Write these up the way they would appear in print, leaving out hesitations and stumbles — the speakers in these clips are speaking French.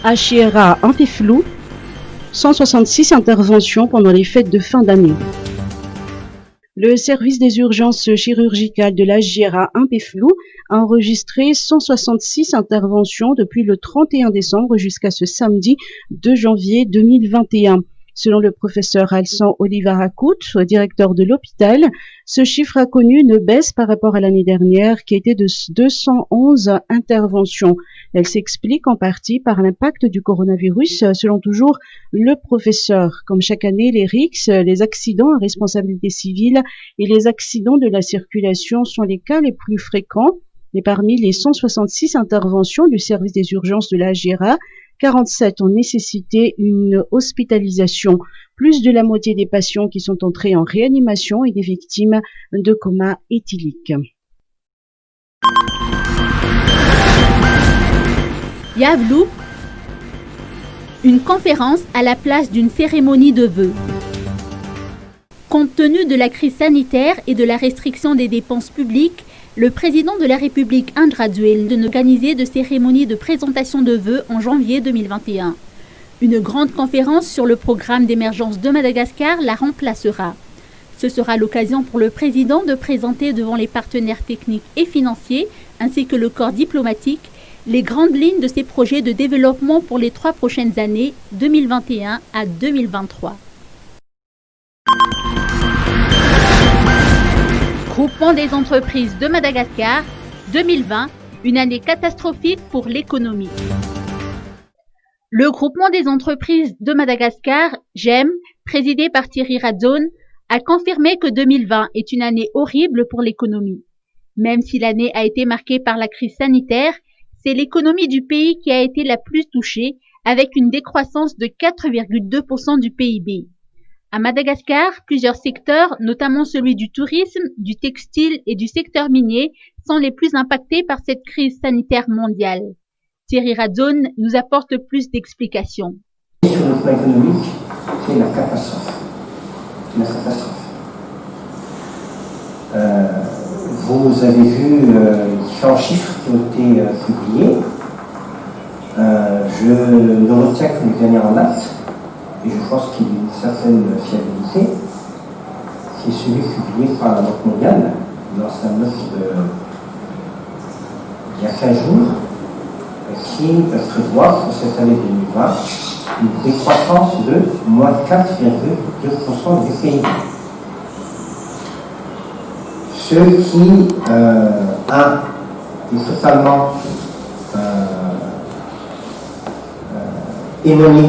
À Chiera, Anteflou, 166 interventions pendant les fêtes de fin d'année. Le service des urgences chirurgicales de la Chiera Anteflou a enregistré 166 interventions depuis le 31 décembre jusqu'à ce samedi 2 janvier 2021. Selon le professeur Alsan Olivarakout, directeur de l'hôpital, ce chiffre a connu une baisse par rapport à l'année dernière qui était de 211 interventions. Elle s'explique en partie par l'impact du coronavirus, selon toujours le professeur. Comme chaque année, les RICS, les accidents à responsabilité civile et les accidents de la circulation sont les cas les plus fréquents. Et parmi les 166 interventions du service des urgences de la Chiera, 47 ont nécessité une hospitalisation. Plus de la moitié des patients qui sont entrés en réanimation et des victimes de coma éthylique. Yavlou, une conférence à la place d'une cérémonie de vœux. Compte tenu de la crise sanitaire et de la restriction des dépenses publiques, le président de la République intraduel de organiser de cérémonies de présentation de vœux en janvier 2021. Une grande conférence sur le programme d'émergence de Madagascar la remplacera. Ce sera l'occasion pour le président de présenter devant les partenaires techniques et financiers, ainsi que le corps diplomatique, les grandes lignes de ses projets de développement pour les 3 prochaines années, 2021 à 2023. Groupement des entreprises de Madagascar, 2020, une année catastrophique pour l'économie. Le groupement des entreprises de Madagascar, GEM, présidé par Thierry Radzone, a confirmé que 2020 est une année horrible pour l'économie. Même si l'année a été marquée par la crise sanitaire, c'est l'économie du pays qui a été la plus touchée, avec une décroissance de 4,2% du PIB. À Madagascar, plusieurs secteurs, notamment celui du tourisme, du textile et du secteur minier, sont les plus impactés par cette crise sanitaire mondiale. Thierry Radzone nous apporte plus d'explications. Sur le plan économique, c'est la catastrophe. La catastrophe. Vous avez vu différents chiffres qui ont été publiés. Je ne retiens que les derniers en date, et je pense qu'il y a une certaine fiabilité, qui est celui publié par la Banque mondiale dans sa note il y a 15 jours, qui prévoit pour cette année 2020 une décroissance de moins 4,2% du PIB. Ce qui est totalement éloigné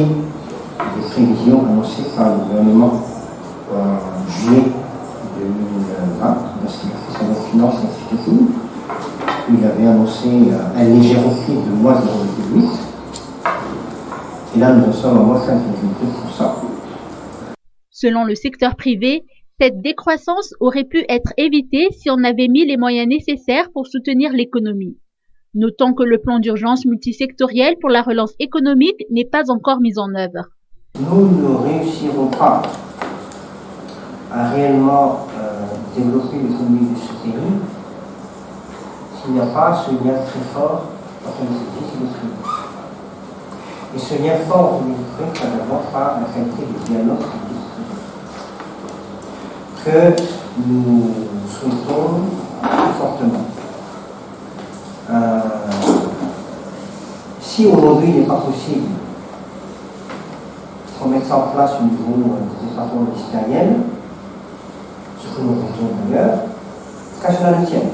des prévisions annoncées par le gouvernement en juillet 2020, lorsqu'il a fait sa loi de finances rectificative. Il avait annoncé un léger repli de moins 0,8%. Et là, nous en sommes à moins 5,2%. Selon le secteur privé, cette décroissance aurait pu être évitée si on avait mis les moyens nécessaires pour soutenir l'économie. Notons que le plan d'urgence multisectoriel pour la relance économique n'est pas encore mis en œuvre. Nous ne réussirons pas à réellement développer l'économie de ce pays s'il n'y a pas ce lien très fort entre les publics et les privés. Et ce lien fort entre les privés passe d'abord par la qualité du dialogue que nous souhaitons très fortement. Si aujourd'hui il n'est pas possible qu'on mette ça en place au niveau des départements ministériels, ce que nous comptons d'ailleurs, qu'à cela ne tienne.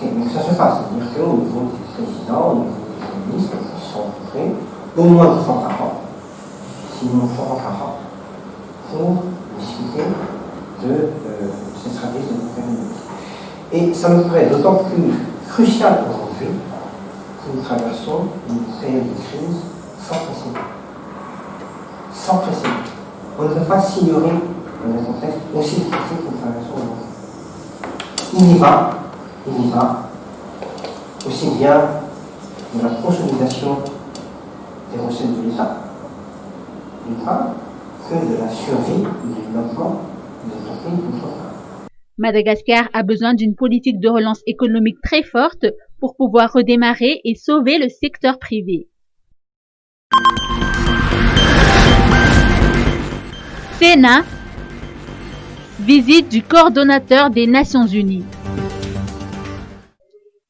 Mais que ça se fasse, c'est-à-dire qu'au niveau des présidents, au niveau des ministres qui sont prêts, au moins 200 par an, sinon 300 par an, pour discuter de cette stratégie de l'économie. Et ça me paraît d'autant plus crucial aujourd'hui que nous traversons une période de crise sans précédent. Sans précédent. On ne peut pas s'ignorer dans un contexte aussi difficile que nous traversons aujourd'hui. Il y va aussi bien de la consolidation des recettes de l'État, d'une part, que de la survie du développement des entreprises, d'autre part. Madagascar a besoin d'une politique de relance économique très forte pour pouvoir redémarrer et sauver le secteur privé. Sénat, visite du coordonnateur des Nations Unies.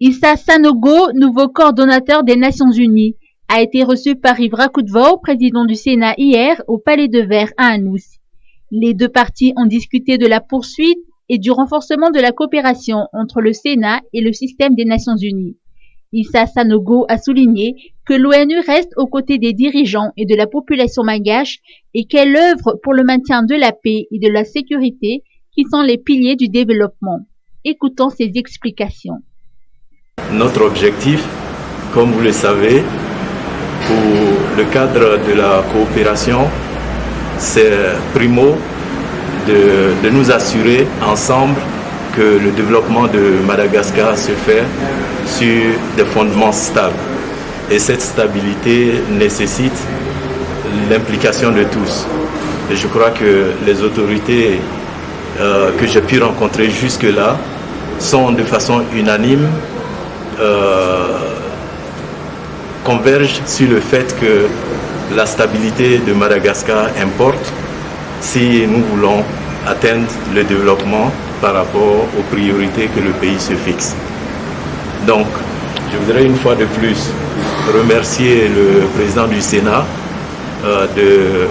Issa Sanogo, nouveau coordonnateur des Nations Unies, a été reçu par Yves Rakoudvou, président du Sénat, hier au Palais de Verre à Anous. Les deux parties ont discuté de la poursuite et du renforcement de la coopération entre le Sénat et le système des Nations Unies. Issa Sanogo a souligné que l'ONU reste aux côtés des dirigeants et de la population malgache et qu'elle œuvre pour le maintien de la paix et de la sécurité qui sont les piliers du développement. Écoutons ses explications. Notre objectif, comme vous le savez, pour le cadre de la coopération, c'est primo de nous assurer ensemble que le développement de Madagascar se fait sur des fondements stables. Et cette stabilité nécessite l'implication de tous. Et je crois que les autorités que j'ai pu rencontrer jusque-là sont de façon unanime convergent sur le fait que la stabilité de Madagascar importe si nous voulons atteindre le développement par rapport aux priorités que le pays se fixe. Donc, je voudrais une fois de plus remercier le président du Sénat de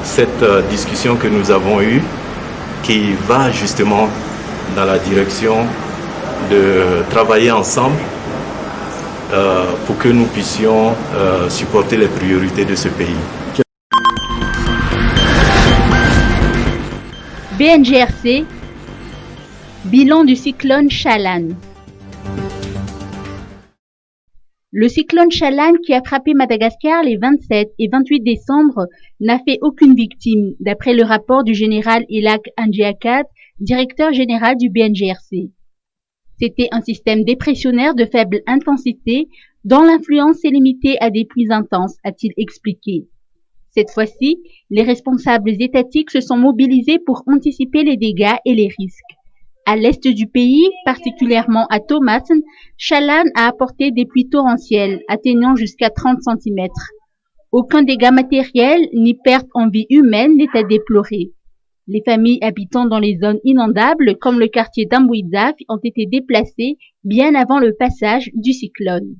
cette discussion que nous avons eue qui va justement dans la direction de travailler ensemble pour que nous puissions supporter les priorités de ce pays. BNGRC, bilan du cyclone Chalan. Le cyclone Chalan qui a frappé Madagascar les 27 et 28 décembre n'a fait aucune victime, d'après le rapport du général Ilak Andjiakat, directeur général du BNGRC. C'était un système dépressionnaire de faible intensité dont l'influence est limitée à des pluies intenses, a-t-il expliqué. Cette fois-ci, les responsables étatiques se sont mobilisés pour anticiper les dégâts et les risques. À l'est du pays, particulièrement à Thomasin, Chalan a apporté des pluies torrentielles atteignant jusqu'à 30 cm. Aucun dégât matériel ni perte en vie humaine n'est à déplorer. Les familles habitant dans les zones inondables, comme le quartier d'Ambouidzaf, ont été déplacées bien avant le passage du cyclone.